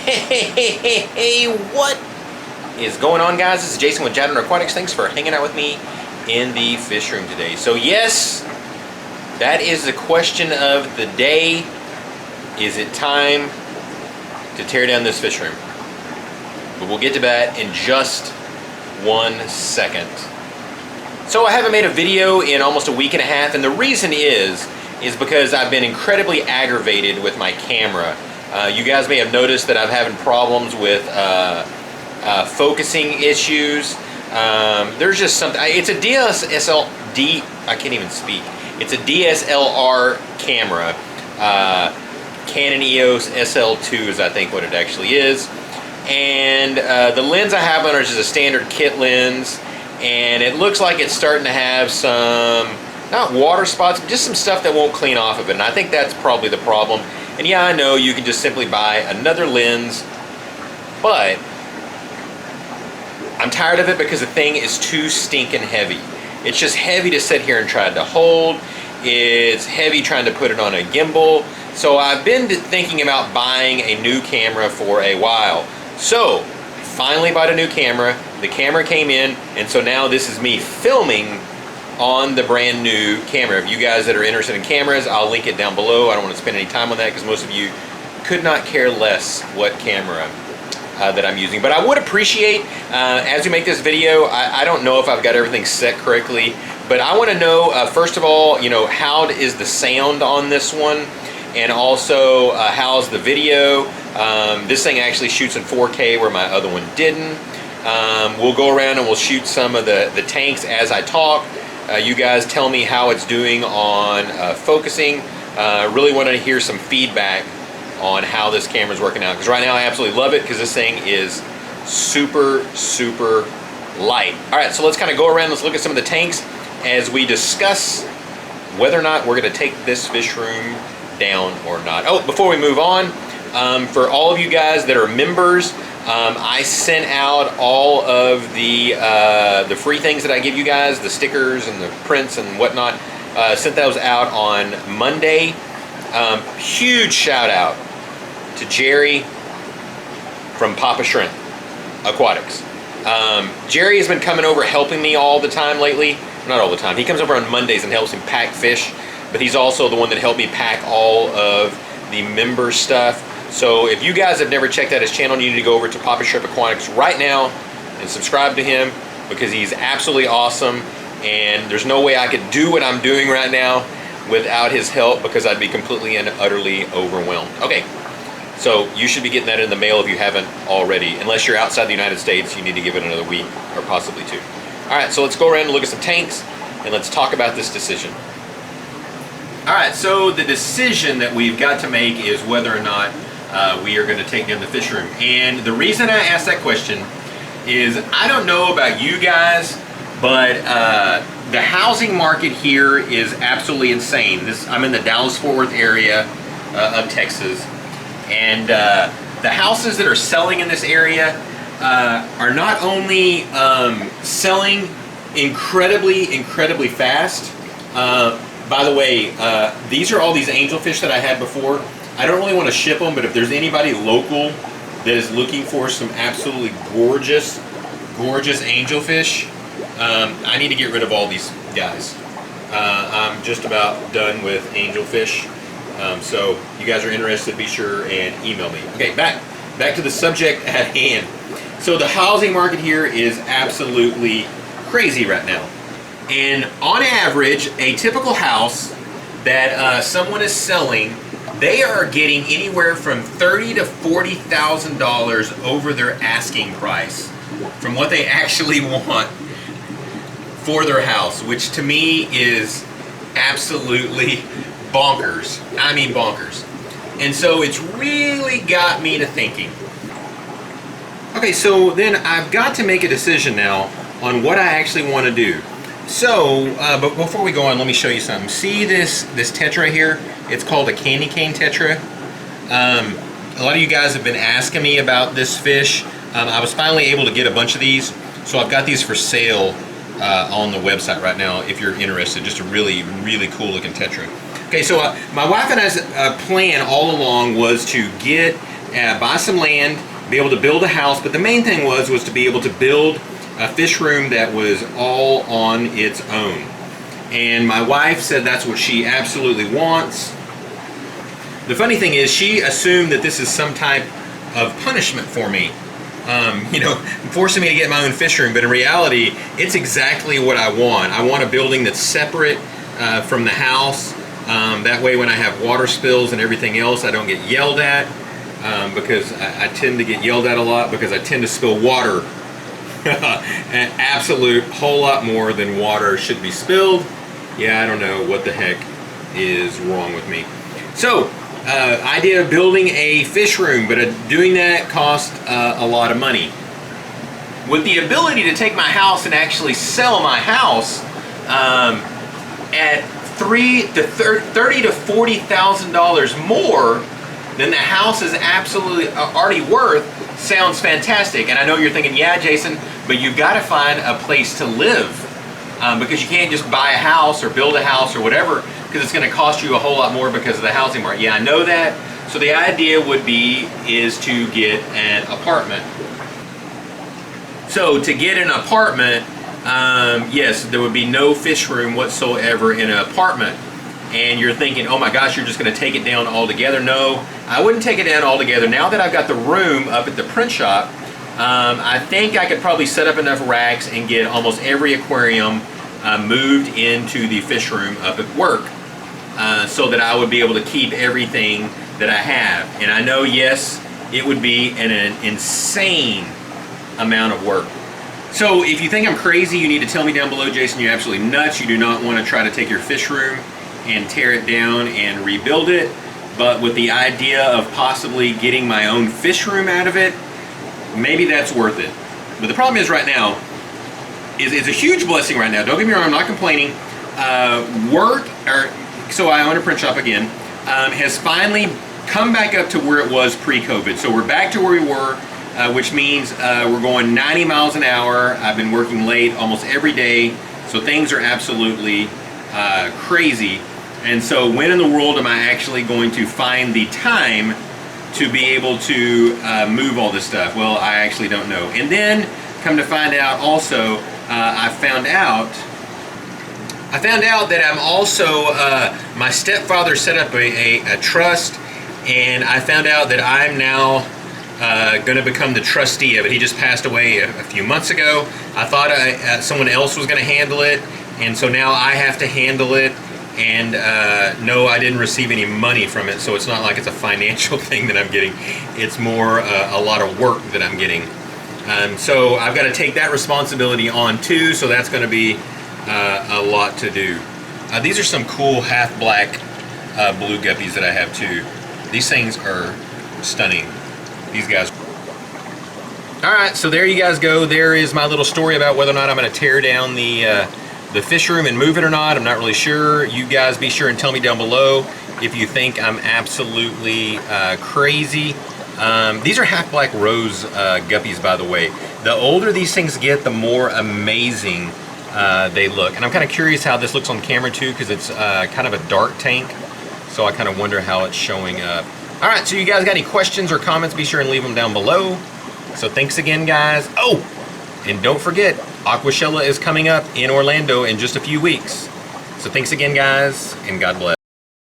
Hey, what is going on, guys? This is Jason with Shoutout Aquatics. Thanks for hanging out with me in the fish room today. So yes, that is the question of the day. Is it time to tear down this fish room? But we'll get to that in just 1 second. So I haven't made a video in almost a week and a half, and the reason is because I've been incredibly aggravated with my camera. You guys may have noticed that I'm having problems with focusing issues. There's just something. It's a I can't even speak. It's a DSLR camera. Canon EOS SL2 is, I think, what it actually is. And the lens I have on it is just a standard kit lens, and it looks like it's starting to have some, not water spots, but just some stuff that won't clean off of it. And I think that's probably the problem. And yeah, I know you can just simply buy another lens, but I'm tired of it because the thing is too stinking heavy. It's just heavy to sit here and try to hold. It's heavy trying to put it on a gimbal. So I've been thinking about buying a new camera for a while. So finally bought a new camera. The camera came in, and so now this is me filming on the brand new camera. If you guys that are interested in cameras, I'll link it down below. I don't want to spend any time on that because most of you could not care less what camera that I'm using. But I would appreciate, as we make this video, I don't know if I've got everything set correctly, but I want to know, first of all, you know, how is the sound on this one? And also, how's the video? This thing actually shoots in 4K where my other one didn't. We'll go around and we'll shoot some of the tanks as I talk. You guys tell me how it's doing on focusing. Really want to hear some feedback on how this camera's working out, because right now I absolutely love it because this thing is super, super light. All right, so let's kind of go around. Let's look at some of the tanks as we discuss whether or not we're going to take this fish room down or not. Oh, before we move on, for all of you guys that are members, I sent out all of the free things that I give you guys, the stickers and the prints and whatnot. Sent those out on Monday. Huge shout out to Jerry from Papa Shrimp Aquatics. Jerry has been coming over helping me all the time lately. Not all the time. He comes over on Mondays and helps me pack fish, but he's also the one that helped me pack all of the member stuff. So if you guys have never checked out his channel, you need to go over to Papa Shrimp Aquatics right now and subscribe to him, because he's absolutely awesome, and there's no way I could do what I'm doing right now without his help, because I'd be completely and utterly overwhelmed. Okay, so you should be getting that in the mail if you haven't already. Unless you're outside the United States, you need to give it another week or possibly 2. All right, so let's go around and look at some tanks, and let's talk about this decision. All right, so the decision that we've got to make is whether or not we are going to take down the fish room. And the reason I asked that question is, I don't know about you guys, but the housing market here is absolutely insane. I'm in the Dallas-Fort Worth area of Texas, and the houses that are selling in this area are not only selling incredibly fast. By the way, these are all these angelfish that I had before. I don't really want to ship them, but if there's anybody local that is looking for some absolutely gorgeous angelfish, I need to get rid of all these guys. I'm just about done with angelfish. So you guys are interested, be sure and email me. Okay, back to the subject at hand. So the housing market here is absolutely crazy right now. And on average, a typical house that someone is selling, they are getting anywhere from $30,000 to $40,000 over their asking price from what they actually want for their house, which to me is absolutely bonkers. I mean bonkers. And so it's really got me to thinking. Okay, so then I've got to make a decision now on what I actually want to do. So, but before we go on, let me show you something. See this tetra right here? It's called a candy cane tetra. A lot of you guys have been asking me about this fish. I was finally able to get a bunch of these, so I've got these for sale on the website right now if you're interested. Just a really cool looking tetra. Okay, so my wife and I's plan all along was to get buy some land, be able to build a house, but the main thing was to be able to build a fish room that was all on its own. And my wife said that's what she absolutely wants. The funny thing is, she assumed that this is some type of punishment for me. You know, forcing me to get my own fish room, but in reality, it's exactly what I want. I want a building that's separate from the house. That way when I have water spills and everything else, I don't get yelled at, because I tend to get yelled at a lot because I tend to spill water. An absolute whole lot more than water should be spilled. Yeah, I don't know what the heck is wrong with me. So, idea of building a fish room, but doing that cost a lot of money. With the ability to take my house and actually sell my house at $30,000 to $40,000 more than the house is absolutely already worth, sounds fantastic. And I know you're thinking, yeah, Jason, but you've got to find a place to live, because you can't just buy a house or build a house or whatever, because it's going to cost you a whole lot more because of the housing market. Yeah, I know that. So the idea is to get an apartment. So to get an apartment, yes, there would be no fish room whatsoever in an apartment. And you're thinking, oh my gosh, you're just going to take it down altogether. No, I wouldn't take it down altogether. Now that I've got the room up at the print shop, I think I could probably set up enough racks and get almost every aquarium moved into the fish room up at work, so that I would be able to keep everything that I have. And I know, yes, it would be an insane amount of work. So if you think I'm crazy, you need to tell me down below, Jason, you're absolutely nuts. You do not want to try to take your fish room and tear it down and rebuild it. But with the idea of possibly getting my own fish room out of it, maybe that's worth it. But the problem is right now, it's a huge blessing right now. Don't get me wrong, I'm not complaining. So I own a print shop again, has finally come back up to where it was pre-COVID. So we're back to where we were, which means we're going 90 miles an hour. I've been working late almost every day, so things are absolutely crazy. And so when in the world am I actually going to find the time to be able to move all this stuff? Well, I actually don't know. And then, come to find out also, I found out that I'm also, my stepfather set up a trust, and I found out that I'm now going to become the trustee of it. He just passed away a few months ago. I thought someone else was going to handle it, and so now I have to handle it. And no, I didn't receive any money from it, so it's not like it's a financial thing that I'm getting. It's more a lot of work that I'm getting. So I've got to take that responsibility on too, so that's going to be a lot to do. These are some cool half-black blue guppies that I have too. These things are stunning. These guys. Alright, so there you guys go. There is my little story about whether or not I'm going to tear down the fish room and move it or not. I'm not really sure. You guys be sure and tell me down below if you think I'm absolutely crazy. These are half-black rose guppies, by the way. The older these things get, the more amazing they look. And I'm kind of curious how this looks on camera too, because it's kind of a dark tank. So I kind of wonder how it's showing up. Alright, so you guys got any questions or comments, be sure and leave them down below. So thanks again, guys. Oh! And don't forget, Aquashella is coming up in Orlando in just a few weeks. So thanks again, guys, and God bless.